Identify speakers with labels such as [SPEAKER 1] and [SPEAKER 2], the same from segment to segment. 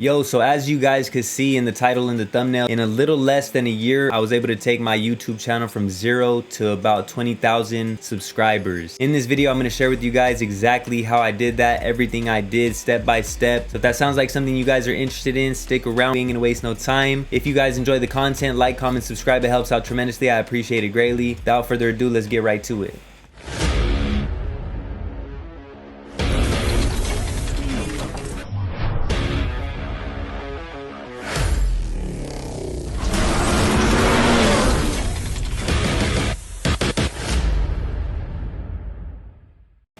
[SPEAKER 1] Yo, so as you guys could see in the title and the thumbnail, in a little less than a year, I was able to take my YouTube channel from 0 to about 20,000 subscribers. In this video, I'm going to share with you guys exactly how I did that, everything I did step by step. So if that sounds like something you guys are interested in, stick around. We ain't gonna waste no time. If you guys enjoy the content, like, comment, subscribe. It helps out tremendously. I appreciate it greatly. Without further ado, let's get right to it.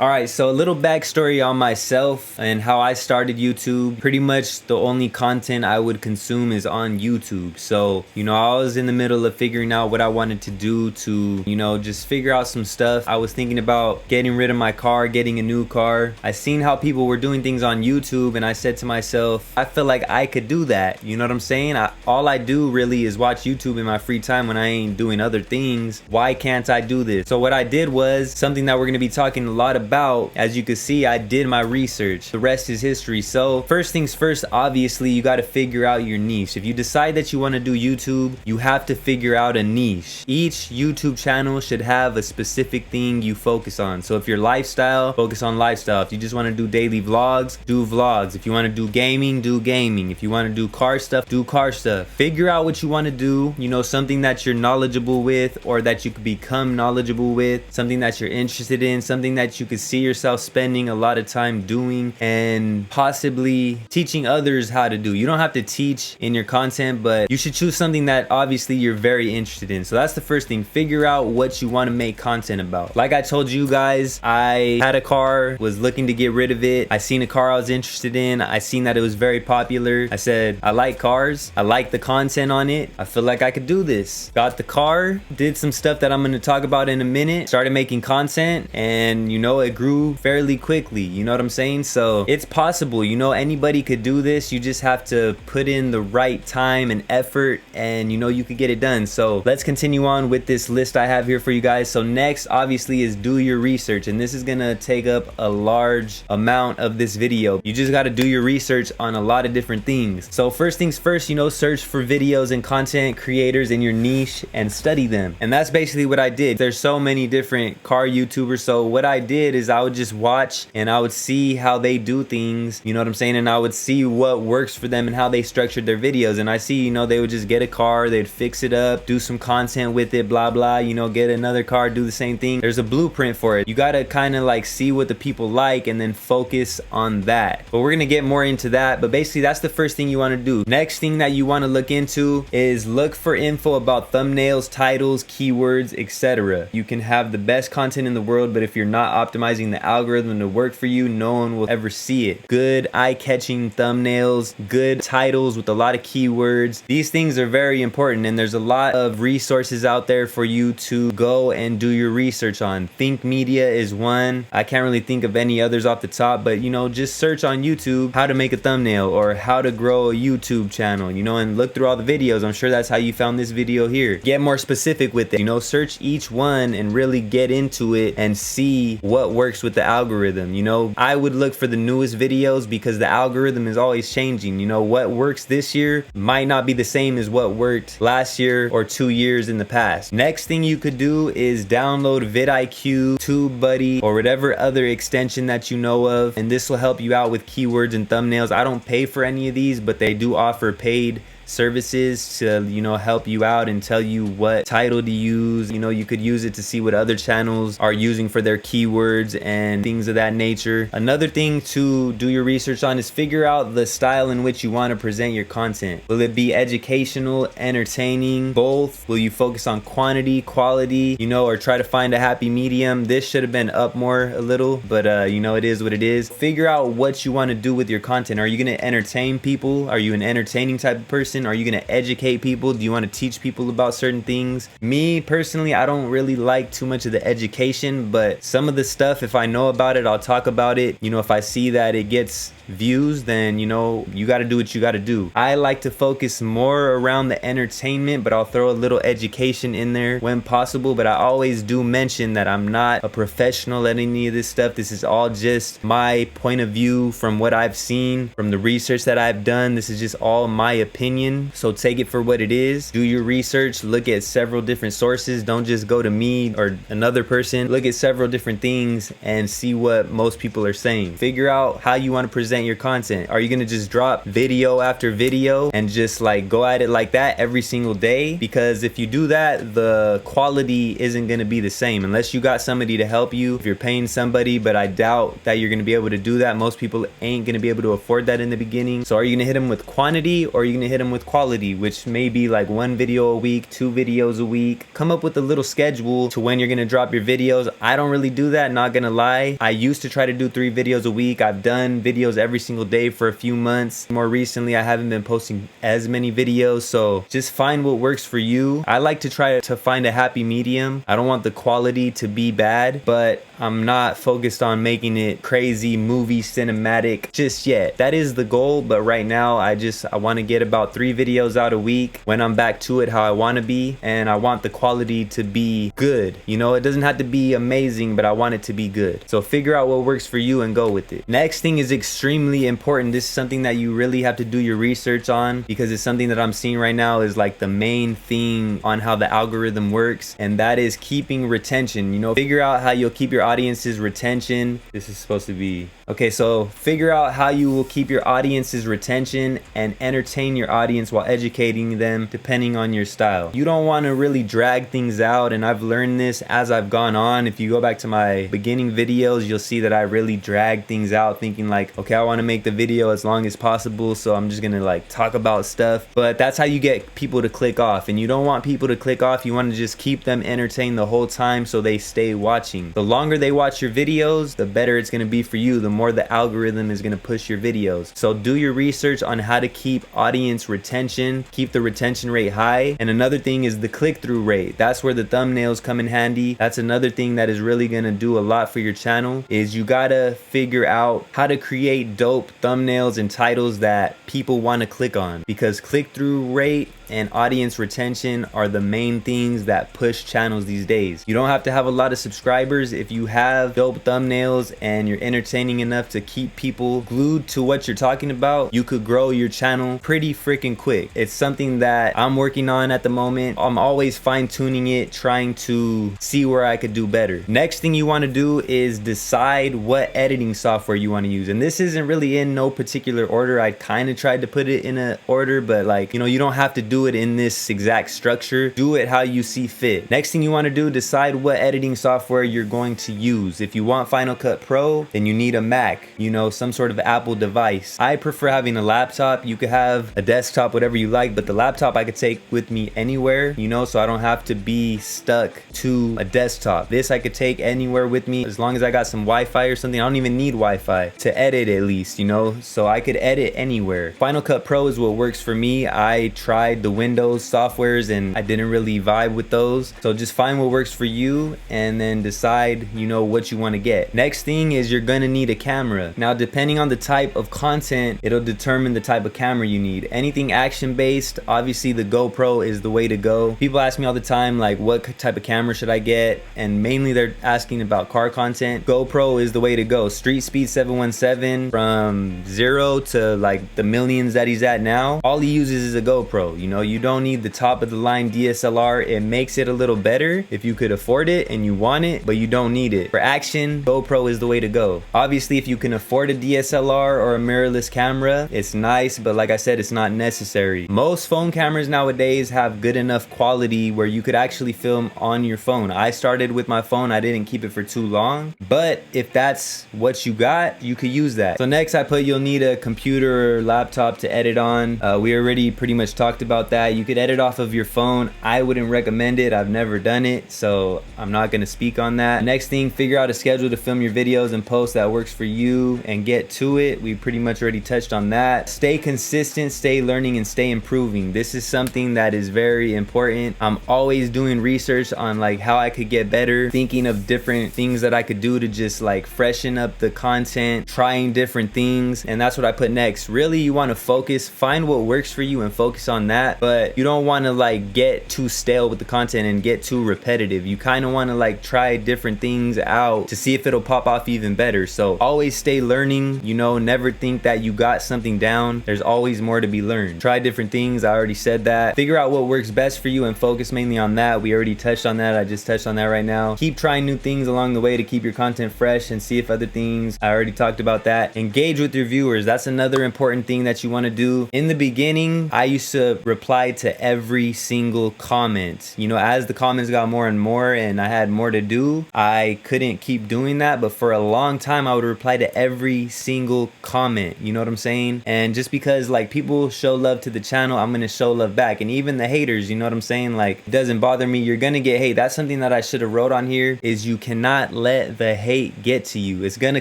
[SPEAKER 1] Alright, so a little backstory on myself and how I started YouTube. Pretty much the only content I would consume is on YouTube. So, I was in the middle of figuring out what I wanted to do to, just figure out some stuff. I was thinking about getting rid of my car, getting a new car. I seen how people were doing things on YouTube and I said to myself, I feel like I could do that. You know what I'm saying? All I do really is watch YouTube in my free time when I ain't doing other things. Why can't I do this? So what I did was something that we're going to be talking a lot about. As you can see, I did my research. The rest is history. So first things first, obviously you got to figure out your niche. If you decide that you want to do YouTube, you have to figure out a niche. Each YouTube channel should have a specific thing you focus on. So if you're lifestyle, focus on lifestyle. If you just want to do daily vlogs, do vlogs. If you want to do gaming, do gaming. If you want to do car stuff, do car stuff. Figure out what you want to do, something that you're knowledgeable with or that you could become knowledgeable with, something that you're interested in, something that you could see yourself spending a lot of time doing and possibly teaching others how to do. You don't have to teach in your content, but you should choose something that obviously you're very interested in. So that's the first thing. Figure out what you want to make content about. Like I told you guys, I had a car, was looking to get rid of it. I seen a car I was interested in. I seen that it was very popular. I said, I like cars. I like the content on it. I feel like I could do this. Got the car, did some stuff that I'm going to talk about in a minute, started making content, and it grew fairly quickly. You know what I'm saying? So it's possible. Anybody could do this. You just have to put in the right time and effort, and you could get it done. So let's continue on with this list I have here for you guys. So next obviously is do your research, and this is gonna take up a large amount of this video. You just got to do your research on a lot of different things. So first things first, search for videos and content creators in your niche and study them. And that's basically what I did. There's so many different car YouTubers. So what I did is I would just watch and I would see how they do things, you know what I'm saying? And I would see what works for them and how they structured their videos. And I see, they would just get a car, they'd fix it up, do some content with it, blah, blah, get another car, do the same thing. There's a blueprint for it. You got to kind of like see what the people like and then focus on that. But we're going to get more into that. But basically that's the first thing you want to do. Next thing that you want to look into is look for info about thumbnails, titles, keywords, etc. You can have the best content in the world, but if you're not optimizing the algorithm to work for you, no one will ever see it. Good eye-catching thumbnails, good titles with a lot of keywords. These things are very important, and there's a lot of resources out there for you to go and do your research on. Think Media is one. I can't really think of any others off the top, but just search on YouTube how to make a thumbnail or how to grow a YouTube channel, and look through all the videos. I'm sure that's how you found this video here. Get more specific with it. Search each one and really get into it and see what works with the algorithm. I would look for the newest videos because the algorithm is always changing. What works this year might not be the same as what worked last year or 2 years in the past. Next thing you could do is download vidIQ, TubeBuddy, or whatever other extension that you know of, and this will help you out with keywords and thumbnails. I don't pay for any of these, but they do offer paid services to help you out and tell you what title to use. You could use it to see what other channels are using for their keywords and things of that nature. Another thing to do your research on is figure out the style in which you want to present your content. Will it be educational, entertaining, both? Will you focus on quantity, quality, or try to find a happy medium? This should have been up more a little, but it is what it is. Figure out what you want to do with your content. Are you going to entertain people? Are you an entertaining type of person? Are you going to educate people? Do you want to teach people about certain things? Me personally, I don't really like too much of the education, but some of the stuff, if I know about it, I'll talk about it. If I see that it gets views, then you know, you got to do what you got to do. I like to focus more around the entertainment, but I'll throw a little education in there when possible. But I always do mention that I'm not a professional at any of this stuff. This is all just my point of view from what I've seen, from the research that I've done. This is just all my opinion, so take it for what it is. Do your research, look at several different sources. Don't just go to me or another person. Look at several different things and see what most people are saying. Figure out how you want to present your content. Are you going to just drop video after video and just like go at it like that every single day? Because if you do that, the quality isn't going to be the same unless you got somebody to help you. If you're paying somebody, but I doubt that you're going to be able to do that. Most people ain't going to be able to afford that in the beginning. So are you going to hit them with quantity, or are you going to hit them with quality, which may be like 1 video a week, 2 videos a week? Come up with a little schedule to when you're going to drop your videos. I don't really do that, not going to lie. I used to try to do 3 videos a week. I've done videos every single day for a few months. More recently, I haven't been posting as many videos, so just find what works for you. I like to try to find a happy medium. I don't want the quality to be bad, but I'm not focused on making it crazy movie cinematic just yet. That is the goal, but right now I want to get about 3 videos out a week when I'm back to it how I want to be, and I want the quality to be good. You know, it doesn't have to be amazing, but I want it to be good. So figure out what works for you and go with it. Next thing is extremely important. This is something that you really have to do your research on, because it's something that I'm seeing right now is like the main thing on how the algorithm works, and that is keeping retention. You know, figure out how you'll keep your audience's retention. This is supposed to be okay, so figure out how you will keep your audience's retention and entertain your audience while educating them depending on your style. You don't want to really drag things out, and I've learned this as I've gone on. If you go back to my beginning videos, you'll see that I really drag things out, thinking like, okay, I want to make the video as long as possible, so I'm just gonna like talk about stuff. But that's how you get people to click off, and you don't want people to click off. You want to just keep them entertained the whole time so they stay watching. The longer they watch your videos, the better it's going to be for you, the more the algorithm is going to push your videos. So do your research on how to keep audience retention, keep the retention rate high. And another thing is the click-through rate. That's where the thumbnails come in handy. That's another thing that is really going to do a lot for your channel, is you got to figure out how to create dope thumbnails and titles that people want to click on, because click-through rate and audience retention are the main things that push channels these days. You don't have to have a lot of subscribers. If you have dope thumbnails and you're entertaining enough to keep people glued to what you're talking about, you could grow your channel pretty freaking quick. It's something that I'm working on at the moment. I'm always fine-tuning it, trying to see where I could do better. Next thing you want to do is decide what editing software you want to use. And this isn't really in no particular order. I kind of tried to put it in an order, but like, you know, you don't have to do it in this exact structure. Do it how you see fit. Next thing you want to do, decide what editing software you're going to use. If you want Final Cut Pro, then you need a Mac, you know, some sort of Apple device. I prefer having a laptop. You could have a desktop, whatever you like, but the laptop I could take with me anywhere, you know, so I don't have to be stuck to a desktop. This I could take anywhere with me as long as I got some Wi-Fi or something. I don't even need Wi-Fi to edit, at least, you know, so I could edit anywhere. Final Cut Pro is what works for me. I tried the Windows softwares and I didn't really vibe with those. So just find what works for you and then decide, you know, what you want to get. Next thing is you're gonna need a camera. Now, depending on the type of content, it'll determine the type of camera you need. Anything action based, obviously the GoPro is the way to go. People ask me all the time, like, what type of camera should I get? And mainly they're asking about car content. GoPro is the way to go. Street Speed 717, from 0 to like the millions that he's at now, all he uses is a GoPro. You know, you don't need the top of the line DSLR. It makes it a little better if you could afford it and you want it, but you don't need it. For action, GoPro is the way to go. Obviously, if you can afford a DSLR or a mirrorless camera, it's nice, but like I said, it's not necessary. Most phone cameras nowadays have good enough quality where you could actually film on your phone. I started with my phone. I didn't keep it for too long, but if that's what you got, you could use that. So next I put you'll need a computer or laptop to edit on. We already pretty much talked about that. You could edit off of your phone. I wouldn't recommend it. I've never done it, so I'm not going to speak on that. Next thing, figure out a schedule to film your videos and post that works for you and get to it. We pretty much already touched on that. Stay consistent, stay learning, and stay improving. This is something that is very important. I'm always doing research on like how I could get better, thinking of different things that I could do to just like freshen up the content, trying different different things, and that's what I put next. Really, you want to focus, find what works for you and focus on that, but you don't want to like get too stale with the content and get too repetitive. You kind of want to like try different things out to see if it'll pop off even better. So always stay learning, you know, never think that you got something down. There's always more to be learned. Try different things, I already said that. Figure out what works best for you and focus mainly on that. We already touched on that. I just touched on that right now. Keep trying new things along the way to keep your content fresh and see if other things, I already talked about that. Engage with your viewers. That's another important thing that you want to do. In the beginning, I used to reply to every single comment. You know, as the comments got more and more and I had more to do, I couldn't keep doing that, but for a long time I would reply to every single comment. You know what I'm saying? And just because like people show love to the channel, I'm gonna show love back. And even the haters, you know what I'm saying? Like, it doesn't bother me. You're gonna get hate. That's something that I should have wrote on here, is you cannot let the hate get to you. It's gonna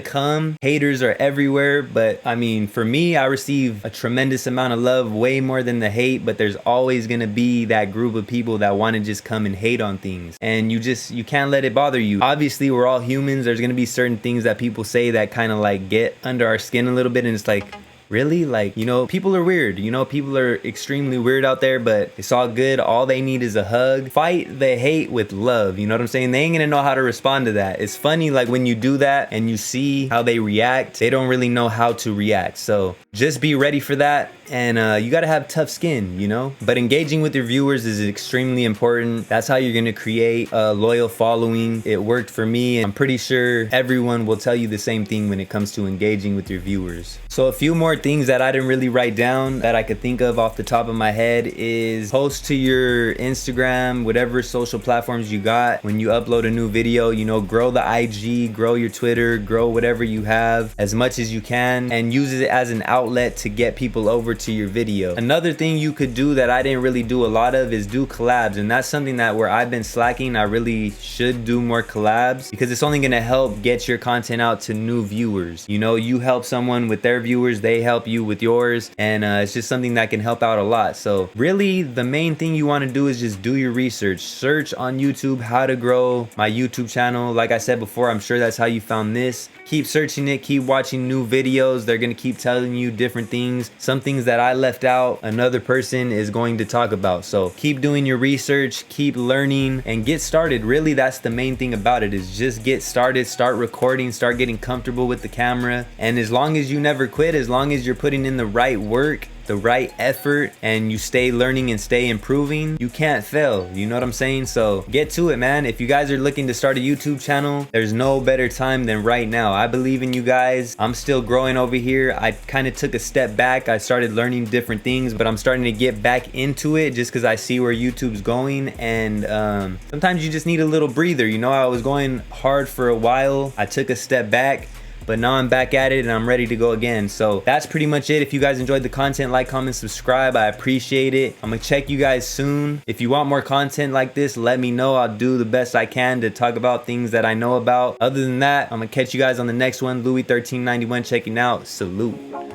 [SPEAKER 1] come. Haters are everywhere, but I mean, for me, I receive a tremendous amount of love, way more than the hate, but there's always gonna be that group of people that want to just come and hate on things, and you can't let it bother you. Obviously, we're all humans. There's gonna be certain things that people say that kind of like get under our skin a little bit, and it's like, really? Like, you know, people are weird. You know, people are extremely weird out there, but it's all good. All they need is a hug. Fight the hate with love. You know what I'm saying? They ain't gonna know how to respond to that. It's funny, like when you do that and you see how they react, they don't really know how to react. So just be ready for that. And you gotta have tough skin, you know? But engaging with your viewers is extremely important. That's how you're gonna create a loyal following. It worked for me, and I'm pretty sure everyone will tell you the same thing when it comes to engaging with your viewers. So a few more things that I didn't really write down that I could think of off the top of my head is post to your Instagram, whatever social platforms you got. When you upload a new video, you know, grow the IG, grow your Twitter, grow whatever you have as much as you can, and use it as an outlet to get people over to your video. Another thing you could do that I didn't really do a lot of is do collabs, and that's something that where I've been slacking. I really should do more collabs because it's only gonna help get your content out to new viewers. You know, you help someone with their viewers, they help you with yours, and it's just something that can help out a lot. So really the main thing you want to do is just do your research. Search on YouTube how to grow my YouTube channel. Like I said before, I'm sure that's how you found this. Keep searching it, keep watching new videos. They're gonna keep telling you different things. Some things that I left out, another person is going to talk about. So keep doing your research, keep learning, and get started. Really, that's the main thing about it, is just get started, start recording, start getting comfortable with the camera. And as long as you never quit, as long as you're putting in the right work, the right effort, and you stay learning and stay improving, you can't fail. You know what I'm saying? So get to it, man. If you guys are looking to start a YouTube channel, there's no better time than right now. I believe in you guys. I'm still growing over here. I kind of took a step back. I started learning different things, but I'm starting to get back into it just because I see where YouTube's going. And sometimes you just need a little breather. You know, I was going hard for a while. I took a step back, but now I'm back at it and I'm ready to go again. So that's pretty much it. If you guys enjoyed the content, like, comment, subscribe. I appreciate it. I'm gonna check you guys soon. If you want more content like this, let me know. I'll do the best I can to talk about things that I know about. Other than that, I'm gonna catch you guys on the next one. LouieXIII 91 checking out. Salute.